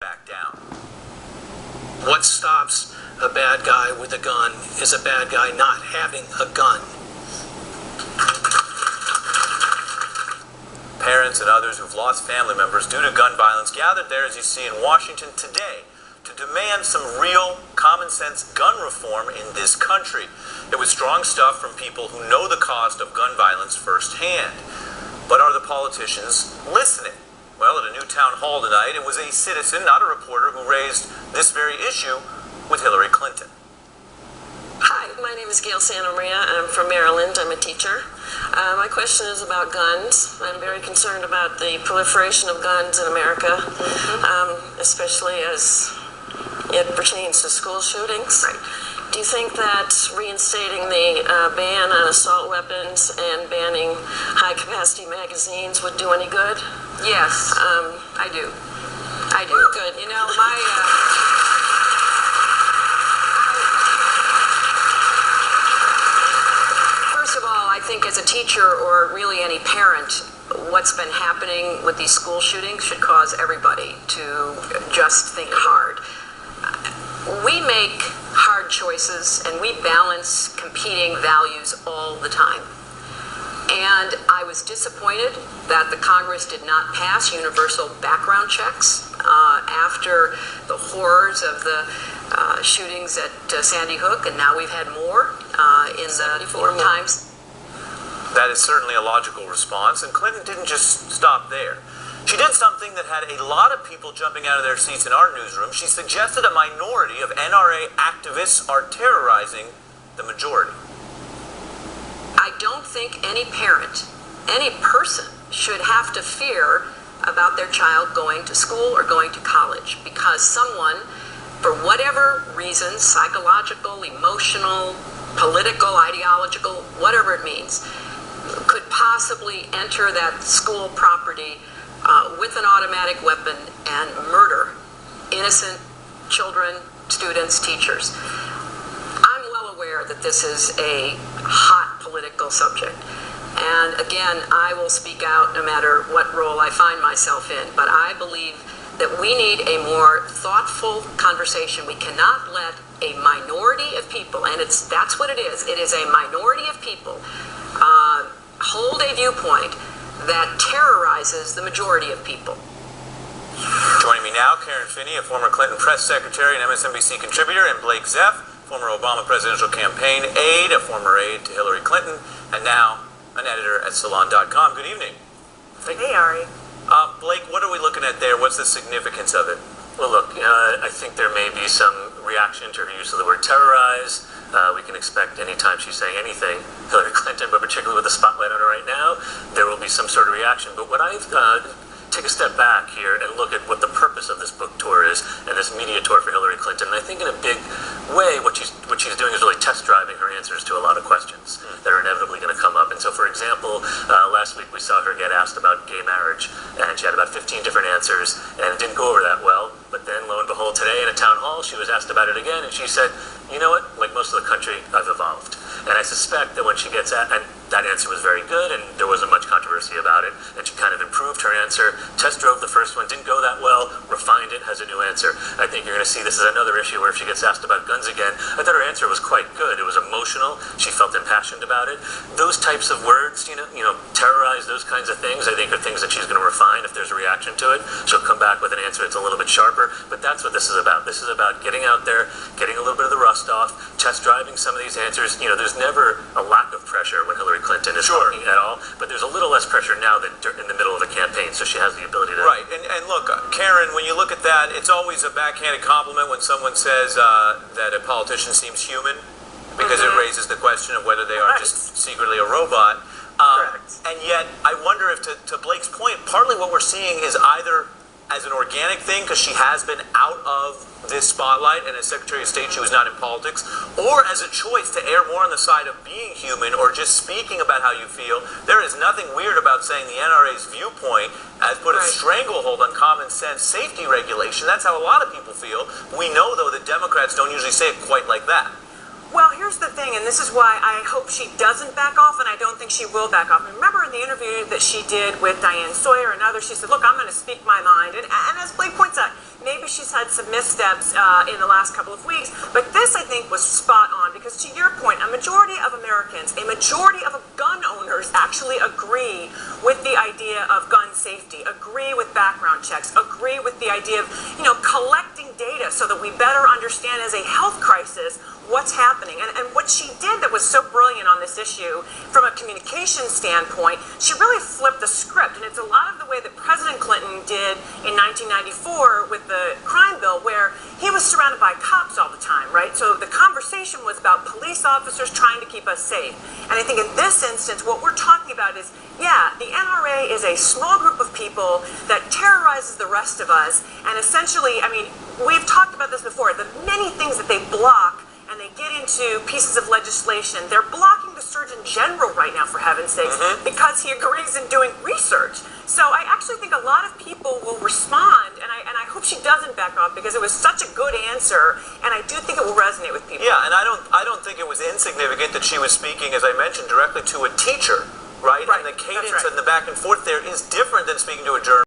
back down. What stops a bad guy with a gun is a bad guy not having a gun. Parents and others who've lost family members due to gun violence gathered there, as you see, in Washington today to demand some real common sense gun reform in this country. It was strong stuff from people who know the cost of gun violence firsthand. But are the politicians listening? Well, at a new town hall tonight, it was a citizen, not a reporter, who raised this very issue with Hillary Clinton. Hi, my name is Gail Santa Maria. I'm from Maryland. I'm a teacher. My question is about guns. I'm very concerned about the proliferation of guns in America, especially as it pertains to school shootings. Right. Do you think that reinstating the ban on assault weapons and banning high-capacity magazines would do any good? Yes, I do. I do. Good. You know, first of all, I think as a teacher or really any parent, what's been happening with these school shootings should cause everybody to just think hard. We make hard choices and we balance competing values all the time. And I was disappointed that the Congress did not pass universal background checks after the horrors of the shootings at Sandy Hook, and now we've had more in the times. That is certainly a logical response, and Clinton didn't just stop there. She did something that had a lot of people jumping out of their seats in our newsroom. She suggested a minority of NRA activists are terrorizing the majority. I don't think any parent, any person, should have to fear about their child going to school or going to college because someone, for whatever reason, psychological, emotional, political, ideological, whatever it means, could possibly enter that school property with an automatic weapon and murder innocent children, students, teachers. I'm well aware that this is a hot political subject. And again, I will speak out no matter what role I find myself in. But I believe that we need a more thoughtful conversation. We cannot let a minority of people, and that's what it is a minority of people, hold a viewpoint that terrorizes the majority of people. Joining me now, Karen Finney, a former Clinton press secretary and MSNBC contributor, and Blake Zeff, former Obama presidential campaign aide, a former aide to Hillary Clinton, and now an editor at Salon.com. Good evening. Hey, Ari. Blake, what are we looking at there? What's the significance of it? Well, look, I think there may be some reaction to her use of the word terrorize. We can expect anytime she's saying anything, Hillary Clinton, but particularly with the spotlight on her right now, there will be some sort of reaction. But what I've take a step back here and look at what the purpose of this book tour is and this media tour for Hillary Clinton. And I think in a big way what she's doing is really test driving her answers to a lot of questions that are inevitably going to come up. And so, for example, last week we saw her get asked about gay marriage, and she had about 15 different answers, and it didn't go over that well. But then, lo and behold, today in a town hall, she was asked about it again, and she said, you know what, like most of the country, I've evolved. And I suspect that when she gets at, and that answer was very good, and there wasn't much controversy about it, and she kind of improved her answer, test drove the first one, didn't go that well, refined it, has a new answer. I think you're going to see this is another issue where if she gets asked about guns again, I thought her answer was quite good. It was emotional. She felt impassioned about it. Those types of words, you know, terrorize, those kinds of things, I think are things that she's going to refine if there's a reaction to it. She'll come back with an answer that's a little bit sharper, but that's what this is about. This is about getting out there, getting a little bit of the rust off, test driving some of these answers. You know, there's never a lack of pressure when Hillary Clinton is talking at all, but there's a little less pressure now than in the middle of a campaign, so she has the ability to... Right, and look, Karen, when you look at that, it's always a backhanded compliment when someone says that a politician seems human, because it raises the question of whether they are just secretly a robot. And yet, I wonder if, to Blake's point, partly what we're seeing is either as an organic thing, because she has been out of this spotlight, and as Secretary of State she was not in politics, or as a choice to err more on the side of being human or just speaking about how you feel. There is nothing weird about saying the NRA's viewpoint has put a stranglehold on common sense safety regulation. That's how a lot of people feel. We know, though, that Democrats don't usually say it quite like that. Well, here's here's the thing, and this is why I hope she doesn't back off, and I don't think she will back off. Remember in the interview that she did with Diane Sawyer and others, she said, look, I'm going to speak my mind. And as Blake points out, maybe she's had some missteps in the last couple of weeks, but this, I think, was spot on, because to your point, a majority of Americans, a majority of gun owners actually agree with the idea of gun safety, agree with background checks, agree with the idea of, collecting data so that we better understand as a health crisis what's happening. And what she did that was so brilliant on this issue from a communication standpoint, she really flipped the script. And it's a lot of the way that President Clinton did in 1994 with the crime bill, where he was surrounded by cops all the time, right? So the conversation was about police officers trying to keep us safe. And I think in this instance, what we're talking about is, yeah, the NRA is a small group of people that terrorizes the rest of us. And essentially, we've talked about this before, the many things that they block, and they get into pieces of legislation. They're blocking the Surgeon General right now, for heaven's sakes, because he agrees in doing research. So I actually think a lot of people will respond, and I hope she doesn't back off, because it was such a good answer, and I do think it will resonate with people. Yeah, and I don't think it was insignificant that she was speaking, as I mentioned, directly to a teacher, right? And the cadence and the back and forth there is different than speaking to a journalist.